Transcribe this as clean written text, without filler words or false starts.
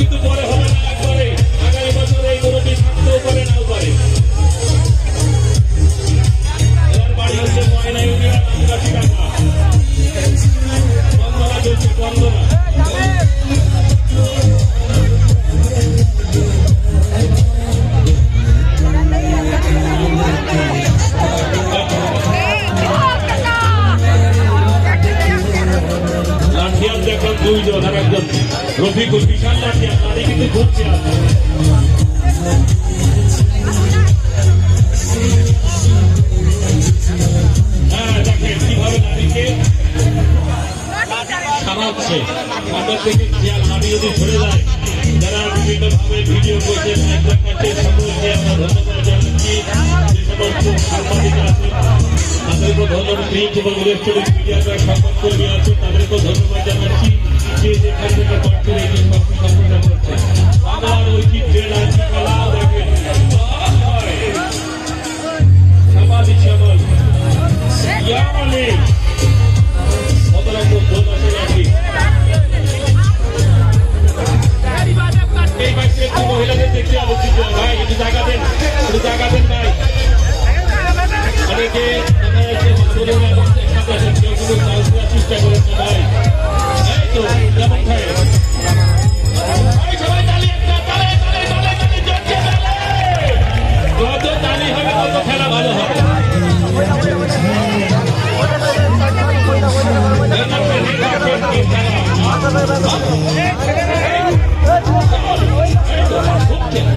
কিন্তু পরে হবে না, একবারে আগামী বছর এই গরুটি থাকতেও পারে, নাও পারে। এর বাড়ি হচ্ছে ময়না ইউনিয়ন, আদিবাসী টাকা বন্দনা চলছে, বন্দনা। লাঠিয়াল দেখলাম দুইজন, আর একজন রফিকুল, বিশাল লাঠিয়াল, লাঠি কিন্তু ঘুরছে। হ্যাঁ, দেখেন কিভাবে লাঠিকে সারাচ্ছে। আপনার থেকে খেয়াল, লাঠি যদি ধরে যায়, যারা বিভিন্নভাবে ভিডিও করছে, দেখাচ্ছে, সকলকে আমরা ধন্যবাদ জানাচ্ছি। যে সমস্ত সাংবাদিক আছেন তাদেরকেও ধন্যবাদ, প্রিন্সিপাল ইলেকট্রনিক মিডিয়ার সংবাদ কর্মী আছে তাদেরকেও ধন্যবাদ জানাচ্ছি। যে যেখান থেকে পাঠ্যের এই যে সম্পূর্ণ করছে বাংলার ঐতিহ্যের লাঠি খেলাও দেখেন। শ্যামালি শ্যামল ইয়ামালি কত রকম দোল আছে লাঠি। এই পাশে একটু মহিলাদের দেখতে আলোচিত, ভাই একটু জায়গা দেন, একটু জায়গা দেন ভাই। অনেকে চেষ্টা করেছে ভাই, এই তো যেমন ভাই সবাই তালি, একটা তালে তালে তালে তালে জোরছে তালে। যত তালি হবে তত খেলা ভালো হবে। খেলা